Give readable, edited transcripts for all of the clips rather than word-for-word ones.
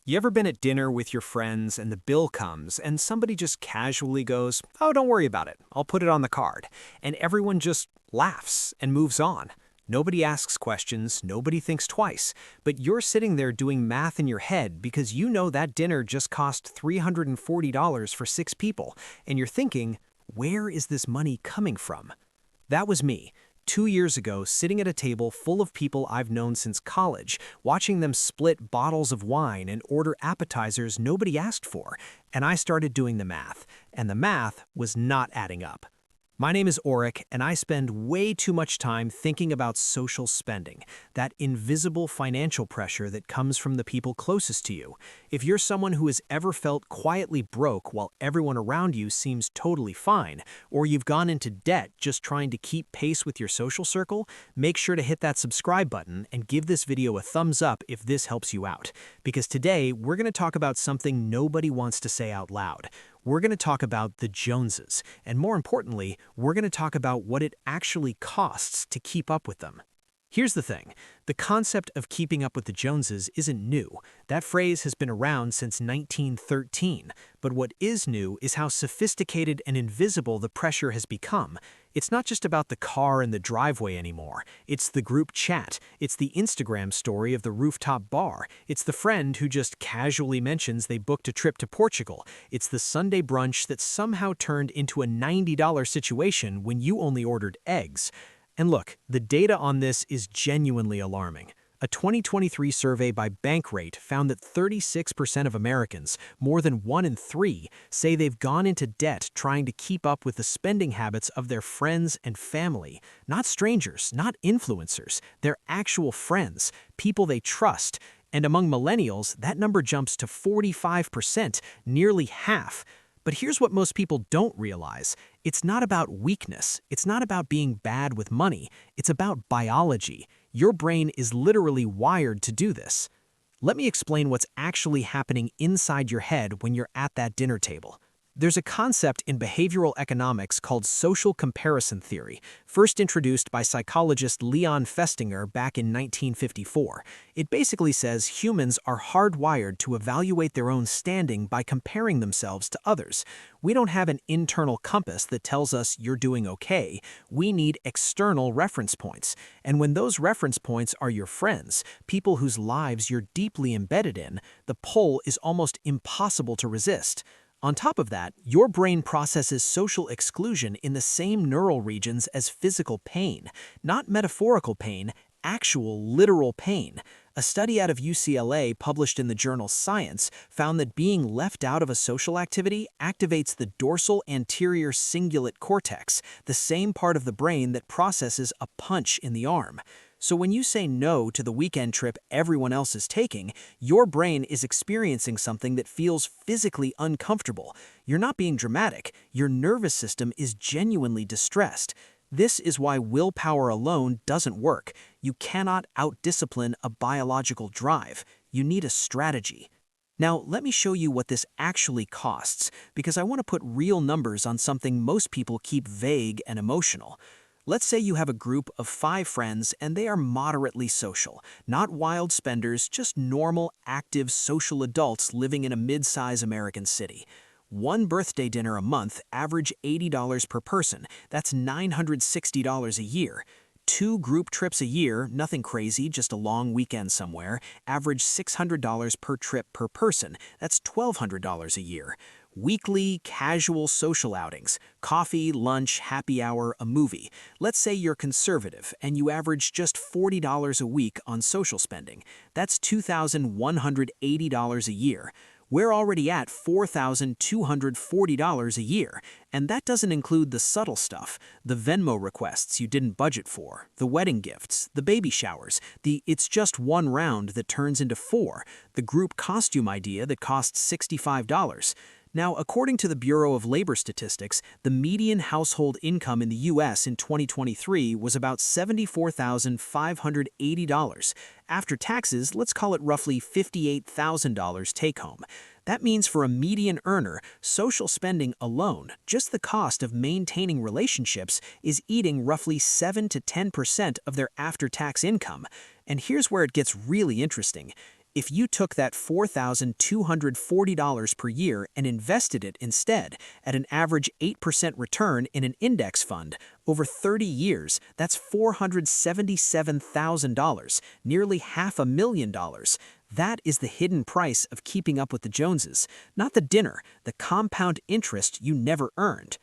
You ever been at dinner with your friends and the bill comes and somebody just casually goes, "Oh, don't worry about it. I'll put it on the card." And everyone just laughs and moves on. Nobody asks questions, nobody thinks twice, but you're sitting there doing math in your head because you know that dinner just cost $340 for 6 people, and you're thinking, where is this money coming from? That was me. 2 years ago, sitting at a table full of people I've known since college, watching them split bottles of wine and order appetizers nobody asked for, and I started doing the math, and the math was not adding up. My name is Oric, and I spend way too much time thinking about social spending, that invisible financial pressure that comes from the people closest to you. If you're someone who has ever felt quietly broke while everyone around you seems totally fine, or you've gone into debt just trying to keep pace with your social circle, make sure to hit that subscribe button and give this video a thumbs up if this helps you out. Because today, we're going to talk about something nobody wants to say out loud. We're going to talk about the Joneses, and more importantly, we're going to talk about what it actually costs to keep up with them. Here's the thing, the concept of keeping up with the Joneses isn't new. That phrase has been around since 1913, but what is new is how sophisticated and invisible the pressure has become. It's not just about the car and the driveway anymore. It's the group chat. It's the Instagram story of the rooftop bar. It's the friend who just casually mentions they booked a trip to Portugal. It's the Sunday brunch that somehow turned into a $90 situation when you only ordered eggs. And look, the data on this is genuinely alarming. A 2023 survey by Bankrate found that 36% of Americans, more than 1 in 3, say they've gone into debt trying to keep up with the spending habits of their friends and family. Not strangers, not influencers, they're actual friends, people they trust. And among millennials, that number jumps to 45%, nearly half. But here's what most people don't realize. It's not about weakness. It's not about being bad with money. It's about biology. Your brain is literally wired to do this. Let me explain what's actually happening inside your head when you're at that dinner table. There's a concept in behavioral economics called social comparison theory, first introduced by psychologist Leon Festinger back in 1954. It basically says humans are hardwired to evaluate their own standing by comparing themselves to others. We don't have an internal compass that tells us you're doing okay. We need external reference points. And when those reference points are your friends, people whose lives you're deeply embedded in, the pull is almost impossible to resist. On top of that, your brain processes social exclusion in the same neural regions as physical pain, not metaphorical pain, actual literal pain. A study out of UCLA published in the journal Science found that being left out of a social activity activates the dorsal anterior cingulate cortex, the same part of the brain that processes a punch in the arm. So when you say no to the weekend trip everyone else is taking, your brain is experiencing something that feels physically uncomfortable. You're not being dramatic. Your nervous system is genuinely distressed. This is why willpower alone doesn't work. You cannot outdiscipline a biological drive. You need a strategy. Now, let me show you what this actually costs, because I want to put real numbers on something most people keep vague and emotional. Let's say you have a group of 5 friends and they are moderately social, not wild spenders, just normal, active social adults living in a mid-size American city. One birthday dinner a month, average $80 per person. That's $960 a year. 2 group trips a year, nothing crazy, just a long weekend somewhere, average $600 per trip per person. That's $1,200 a year. Weekly, casual social outings, coffee, lunch, happy hour, a movie. Let's say you're conservative and you average just $40 a week on social spending. That's $2,180 a year. We're already at $4,240 a year, and that doesn't include the subtle stuff, the Venmo requests you didn't budget for, the wedding gifts, the baby showers, the it's just one round that turns into 4, the group costume idea that costs $65. Now, according to the Bureau of Labor Statistics, the median household income in the U.S. in 2023 was about $74,580. After taxes, let's call it roughly $58,000 take-home. That means for a median earner, social spending alone, just the cost of maintaining relationships, is eating roughly 7 to 10% of their after-tax income. And here's where it gets really interesting. If you took that $4,240 per year and invested it instead at an average 8% return in an index fund over 30 years, that's $477,000, nearly $500,000. That is the hidden price of keeping up with the Joneses, not the dinner, the compound interest you never earned.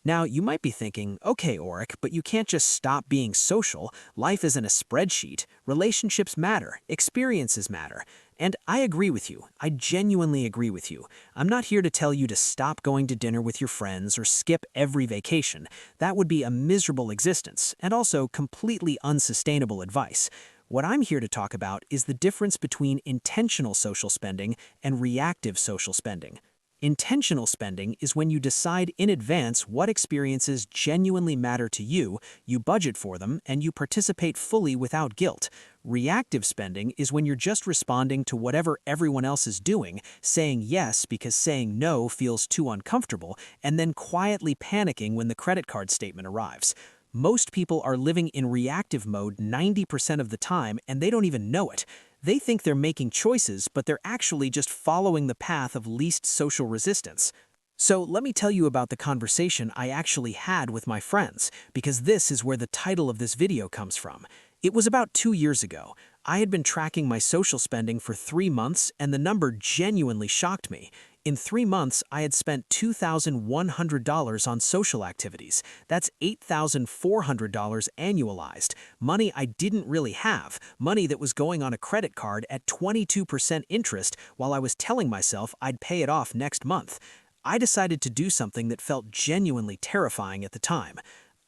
Now, you might be thinking, okay, Oric, but you can't just stop being social. Life isn't a spreadsheet. Relationships matter. Experiences matter. And I agree with you. I genuinely agree with you. I'm not here to tell you to stop going to dinner with your friends or skip every vacation. That would be a miserable existence and also completely unsustainable advice. What I'm here to talk about is the difference between intentional social spending and reactive social spending. Intentional spending is when you decide in advance what experiences genuinely matter to you, you budget for them, and you participate fully without guilt. Reactive spending is when you're just responding to whatever everyone else is doing, saying yes because saying no feels too uncomfortable, and then quietly panicking when the credit card statement arrives. Most people are living in reactive mode 90% of the time, and they don't even know it. They think they're making choices, but they're actually just following the path of least social resistance. So let me tell you about the conversation I actually had with my friends, because this is where the title of this video comes from. It was about 2 years ago. I had been tracking my social spending for 3 months, and the number genuinely shocked me. In 3 months, I had spent $2,100 on social activities. That's $8,400 annualized. Money I didn't really have, money that was going on a credit card at 22% interest while I was telling myself I'd pay it off next month. I decided to do something that felt genuinely terrifying at the time.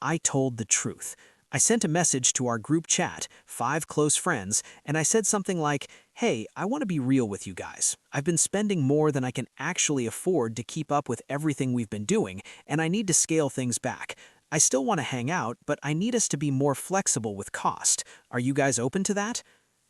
I told the truth. I sent a message to our group chat, 5 close friends, and I said something like, "Hey, I want to be real with you guys. I've been spending more than I can actually afford to keep up with everything we've been doing, and I need to scale things back. I still want to hang out, but I need us to be more flexible with cost. Are you guys open to that?"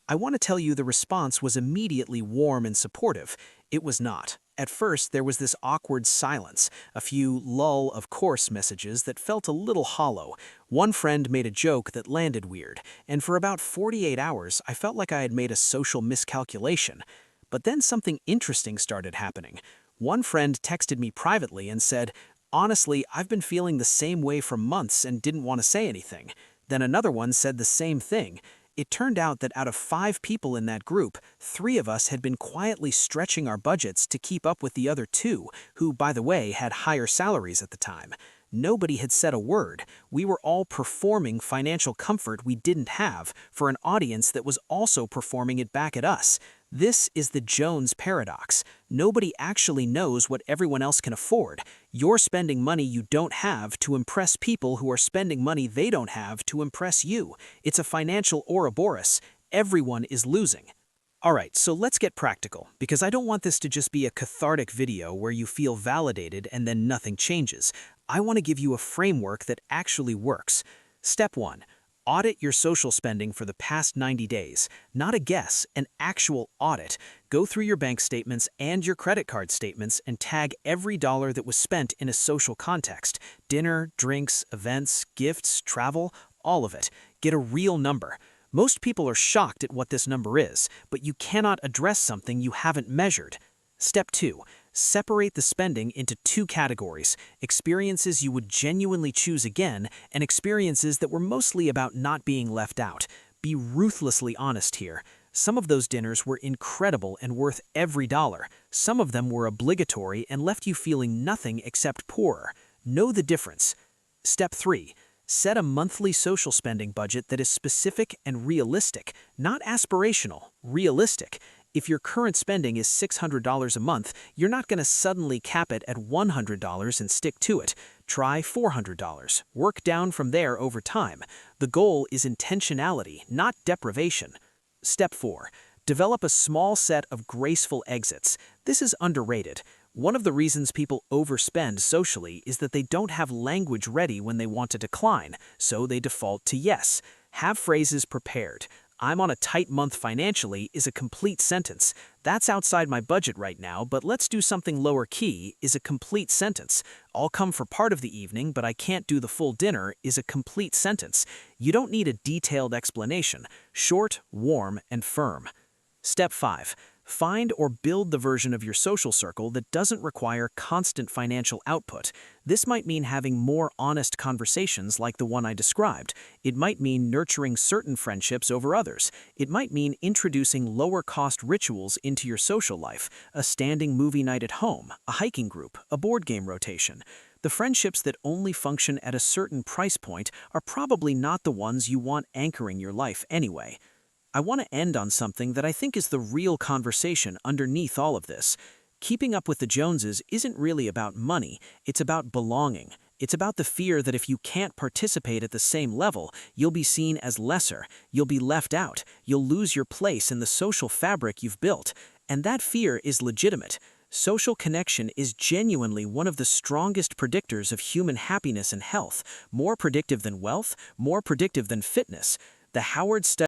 I want to tell you the response was immediately warm and supportive. It was not. At first, there was this awkward silence, a few lull of course messages that felt a little hollow. One friend made a joke that landed weird, and for about 48 hours, I felt like I had made a social miscalculation. But then something interesting started happening. One friend texted me privately and said, "Honestly, I've been feeling the same way for months and didn't want to say anything." Then another one said the same thing. It turned out that out of 5 people in that group, 3 of us had been quietly stretching our budgets to keep up with the other 2, who, by the way, had higher salaries at the time. Nobody had said a word. We were all performing financial comfort we didn't have for an audience that was also performing it back at us. This is the Jones paradox. Nobody actually knows what everyone else can afford. You're spending money you don't have to impress people who are spending money they don't have to impress you. It's a financial Ouroboros. Everyone is losing. Alright, so let's get practical, because I don't want this to just be a cathartic video where you feel validated and then nothing changes. I want to give you a framework that actually works. Step 1. Audit your social spending for the past 90 days. Not a guess, an actual audit. Go through your bank statements and your credit card statements and tag every dollar that was spent in a social context. Dinner, drinks, events, gifts, travel, all of it. Get a real number. Most people are shocked at what this number is, but you cannot address something you haven't measured. Step 2. Separate the spending into 2 categories: experiences you would genuinely choose again and experiences that were mostly about not being left out. Be ruthlessly honest here. Some of those dinners were incredible and worth every dollar. Some of them were obligatory and left you feeling nothing except poorer. Know the difference. Step 3. Set a monthly social spending budget that is specific and realistic, not aspirational, realistic. If your current spending is $600 a month, you're not going to suddenly cap it at $100 and stick to it. Try $400. Work down from there over time. The goal is intentionality, not deprivation. Step 4. Develop a small set of graceful exits. This is underrated. One of the reasons people overspend socially is that they don't have language ready when they want to decline, so they default to yes. Have phrases prepared. "I'm on a tight month financially" is a complete sentence. "That's outside my budget right now, but let's do something lower key" is a complete sentence. "I'll come for part of the evening, but I can't do the full dinner" is a complete sentence. You don't need a detailed explanation. Short, warm, and firm. Step 5. Find or build the version of your social circle that doesn't require constant financial output. This might mean having more honest conversations like the one I described. It might mean nurturing certain friendships over others. It might mean introducing lower-cost rituals into your social life, a standing movie night at home, a hiking group, a board game rotation. The friendships that only function at a certain price point are probably not the ones you want anchoring your life anyway. I want to end on something that I think is the real conversation underneath all of this. Keeping up with the Joneses isn't really about money, it's about belonging. It's about the fear that if you can't participate at the same level, you'll be seen as lesser, you'll be left out, you'll lose your place in the social fabric you've built. And that fear is legitimate. Social connection is genuinely one of the strongest predictors of human happiness and health, more predictive than wealth, more predictive than fitness. The Howard study